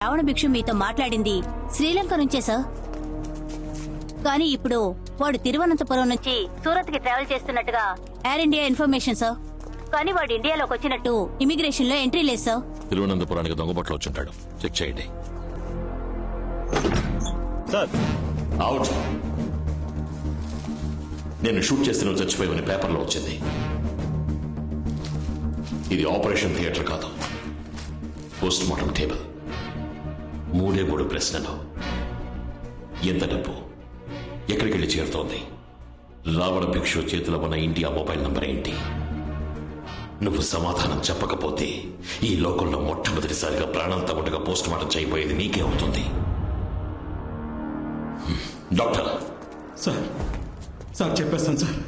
రావణ భిక్షు మీతో మాట్లాడింది శ్రీలంక నుంచే సార్. కానీ ఇప్పుడు వాడు తిరువనంతపురం నుంచి సూరత్ కి ట్రావెల్ చేస్తున్నట్టుగా ఎయిర్ ఇండియా ఇన్ఫర్మేషన్ సార్. కానీ వాడు ఇండియాలోకి వచ్చినట్టు ఇమిగ్రేషన్ లో ఎంట్రీ లేదు సార్. తిరువనంతపురానికి దొంగబట్లు వచ్చుంటాడు, చెక్ చేయండి. Sir out. నేను షూట్ చేసిన చచ్చిపోయి పేపర్లో వచ్చింది. ఇది ఆపరేషన్ థియేటర్ కాదు, పోస్ట్ మార్టం టేబుల్. 3 ప్రశ్నలు. ఎంత డబ్బు ఎక్కడికి వెళ్ళి చేరుతోంది? రావణ భిక్షు చేతిలో ఉన్న ఇండియా మొబైల్ నంబర్ ఏంటి? నువ్వు సమాధానం చెప్పకపోతే ఈ లోకంలో మొట్టమొదటిసారిగా ప్రాణంతో ఉండగా పోస్ట్ మార్టం చేయబోయేది నీకే అవుతుంది. డాక్టర్. సార్ సార్ చెప్పేస్తాను సార్.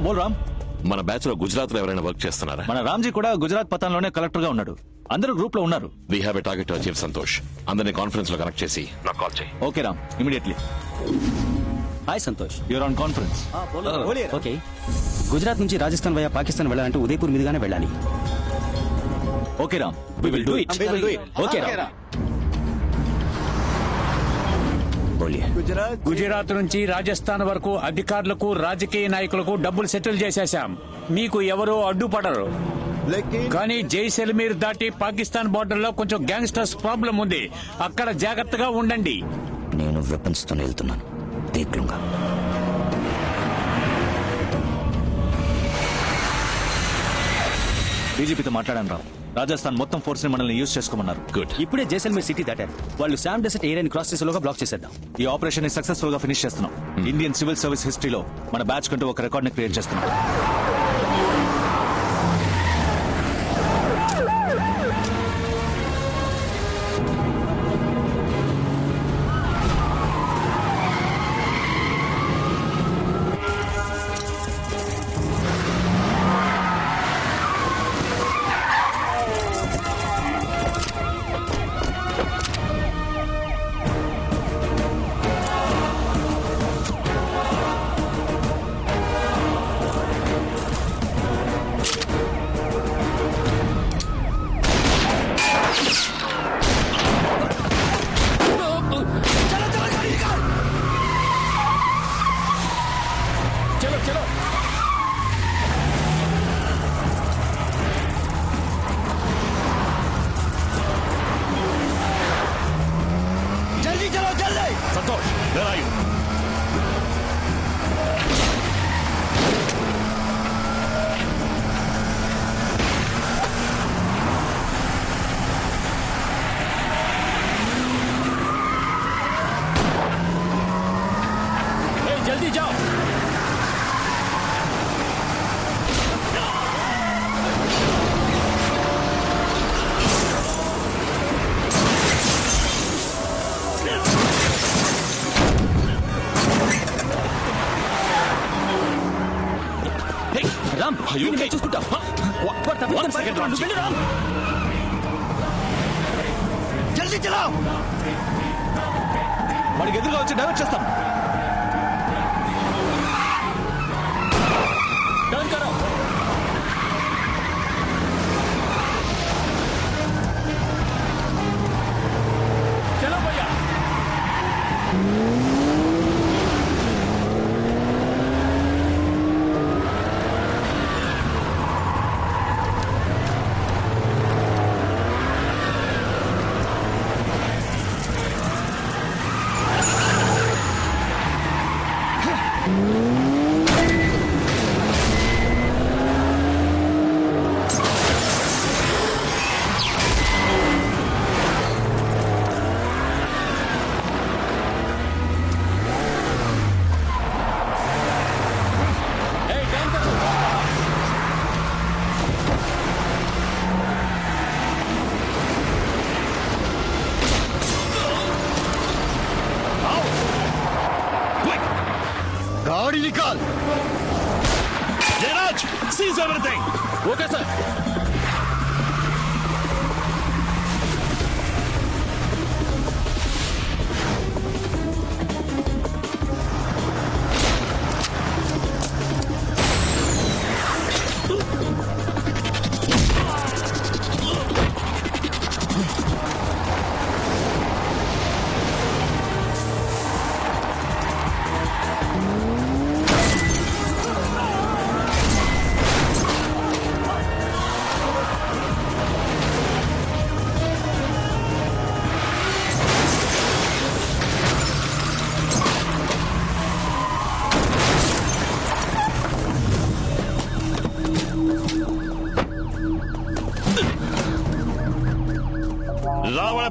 బోల్ రామ్. మన బ్యాచ్ లో గుజరాత్ లో ఎవరైనా వర్క్ చేస్తున్నారా? మన రామ్జీ కూడా గుజరాత్ పతాన్లోనే కలెక్టర్ గా ఉన్నాడు. అందరూ గ్రూప్ లో ఉన్నారు. We have a target to achieve Santosh. అందరినీ కాన్ఫరెన్స్ లో కనెక్ట్ చేసి నాకు కాల్ చేయి. Okay Ram, immediately. Hi Santosh, you're on conference. Okay. Gujarat నుంచి రాజస్థాన్ వయా పాకిస్తాన్ వెళ్ళాలంటే ఉదయపూర్ మీదుగానే వెళ్ళాలి. Okay Ram, we will do it. Okay Ram. Gujarat నుంచి రాజస్థాన్ వరకు అధికారులకు రాజకీయ నాయకులకు డబ్బులు సెటిల్ చేసేశాం. మీకు ఎవరో అడ్డుపడరు. కానీ జైసల్మీర్ దాటి పాకిస్తాన్ బోర్డర్ లో కొంచెం గ్యాంగ్స్టర్స్ ప్రాబ్లం ఉంది. అక్కడ జాగ్రత్తగా ఉండండి. నేను వెపన్స్ తో వెళ్తున్నాను. దేఖ్లూంగా. డీజీపీతో మాట్లాడాను రామ్. రాజస్థాన్ మొత్తం ఫోర్స్ ని మనల్ని యూజ్ చేసుకోమన్నారు. గుడ్. ఇప్పుడే జైసల్మీర్ సిటీ దాటారు. వాళ్ళు శామ్ డెసర్ట్ ఏరియాని క్రాస్ చేసేలోగా బ్లాక్ చేసేద్దాం. ఈ ఆపరేషన్ ని సక్సెస్ఫుల్ గా ఫినిష్ చేస్తున్నాం. ఇండియన్ సివిల్ సర్వీస్ హిస్టరీలో మన బ్యాచ్ కంటూ ఒక రికార్డ్ ని క్రియేట్ చేస్తున్నాం. Santosh, where are you? జల్దీ జాओ. Ram, Are you okay? చూసుకుంటా. One second, Ramji. జల్దీ చలో. వాడికి ఎదురుగా వచ్చి డైవర్ట్ చేస్తాం. టర్న్ కరో. చలో భయ్యా. गाड़ी निकाल. Jayraj, seize everything. Okay sir.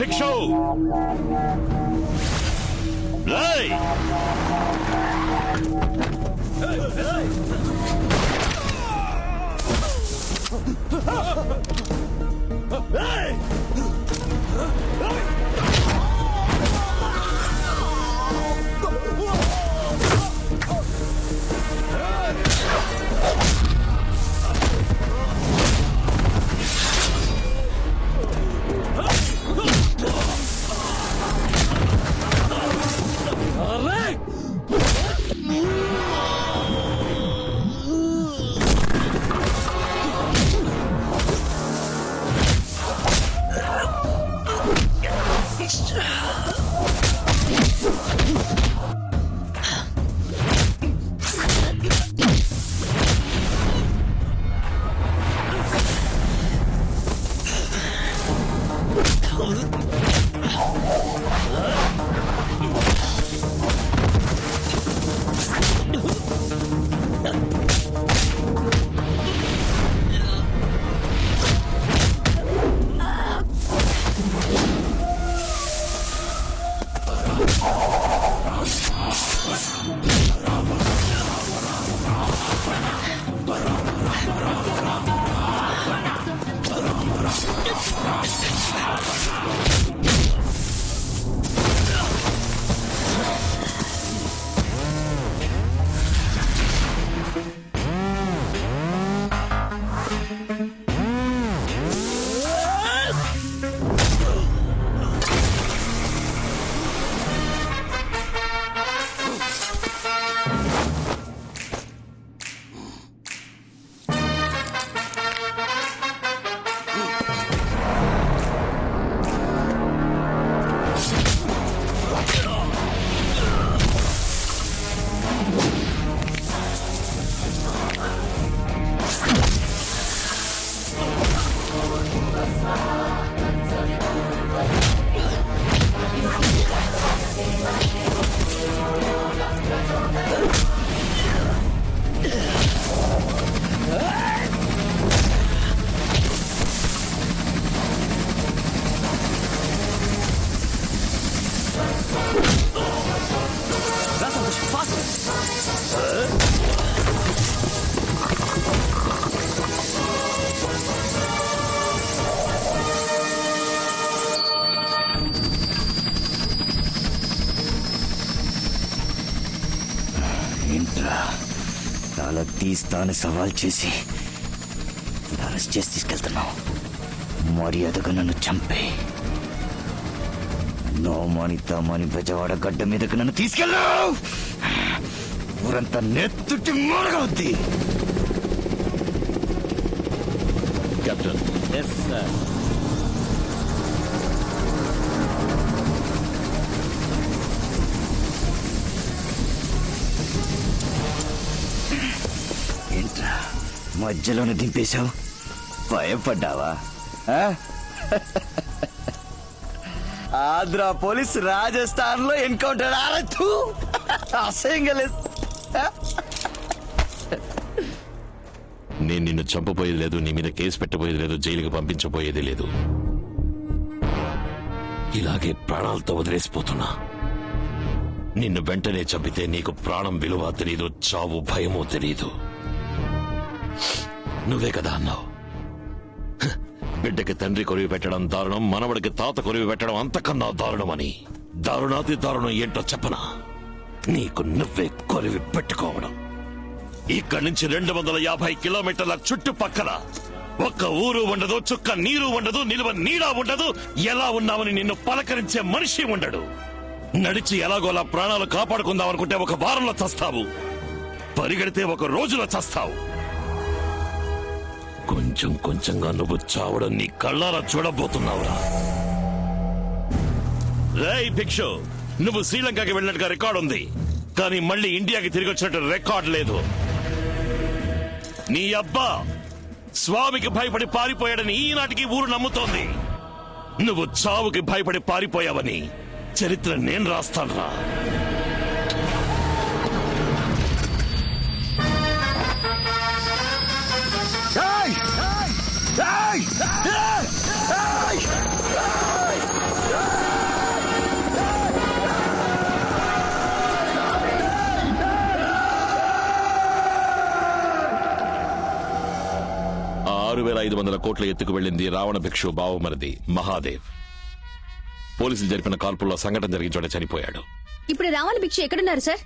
Bhikshu రేయ్ ఏంట్రా తల తీస్తాను సవాల్ చేసి అరెస్ట్ చేసి తీసుకెళ్తున్నావు. మర్యాదగా నన్ను చంపే నోమాని బెజవాడ గడ్డ మీదకి నన్ను తీసుకెళ్ళావు. ఊరంతా నెత్తుటి మూలగవుద్ది. కెప్టెన్ ఏంట్రా మధ్యలోనే దింపేశావు? భయపడ్డావా? ఆంధ్ర పోలీస్ రాజస్థాన్ లో ఎన్కౌంటర్ ఆరచ్చు. అసహ్యంగా లేదు. నేను నిన్ను చంపబోయేది లేదు, నీ మీద కేసు పెట్టబోయేది లేదు, జైలుకి పంపించబోయేది లేదు. ఇలాగే ప్రాణాలతో వదిలేసిపోతున్నా. నిన్ను వెంటనే చంపితే నీకు ప్రాణం విలువ తెలీదు, చావు భయమో తెలీదు. నువ్వే కదా అన్నావు, బిడ్డకి తండ్రి కొరివి పెట్టడం దారుణం, మనవడికి తాత కొరివి పెట్టడం అంతకన్నా దారుణమని. దారుణాతి దారుణం ఏంటో చెప్పనా? నీకు నువ్వే కొరివి పెట్టుకోవడం. ఇక్కడి నుంచి 250 కిలోమీటర్ల చుట్టుపక్కల ఒక్క ఊరు ఉండదు, చుక్క నీరు ఉండదు, నిలువ నీడా ఉండదు. ఎలా ఉన్నామని నిన్ను పలకరించే మనిషి ఉండడు. నడిచి ఎలాగోలా ప్రాణాలు కాపాడుకుందాం అనుకుంటే 1 వారంలో చస్తావు, పరిగెడితే 1 రోజులో చస్తావు. కొంచెం కొంచెంగా నువ్వు చావడం నీ కళ్ళారా చూడబోతున్నావురా. రేయ్ భిక్షు, నువ్వు శ్రీలంకకి వెళ్ళినట్టుగా రికార్డు ఉంది, కానీ మళ్ళీ ఇండియాకి తిరిగి వచ్చినట్టు రికార్డు లేదు. నీ అబ్బా స్వామికి భయపడి పారిపోయాడని ఈనాటికి ఊరు నమ్ముతోంది. నువ్వు చావుకి భయపడి పారిపోయావని చరిత్ర నేను రాస్తానురా. Hey! Hey! Hey! Hey! 6,500 కోట్ల ఎత్తుకు వెళ్లింది రావణ భిక్షు బావమరిది మహాదేవ్. పోలీసులు జరిపిన కాల్పుల్లో సంఘటన జరిగిన చోట చనిపోయాడు. ఇప్పుడు రావణ భిక్ష ఎక్కడున్నారు సార్?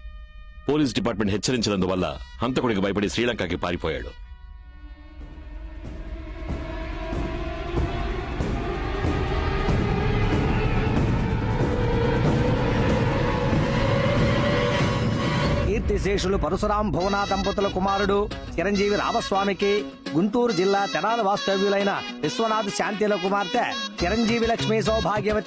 పోలీస్ డిపార్ట్మెంట్ హెచ్చరించినందువల్ల హంతకుడికి భయపడి శ్రీలంకకి పారిపోయాడు. కీర్తిశేషులు పరశురాం భువన దంపతుల కుమారుడు చిరంజీవి రామస్వామికి గుంటూరు జిల్లా తెనాలి వాస్తవ్యులైన విశ్వనాథ్ శాంతిల కుమార్తె చిరంజీవి లక్ష్మీ సౌభాగ్యవతి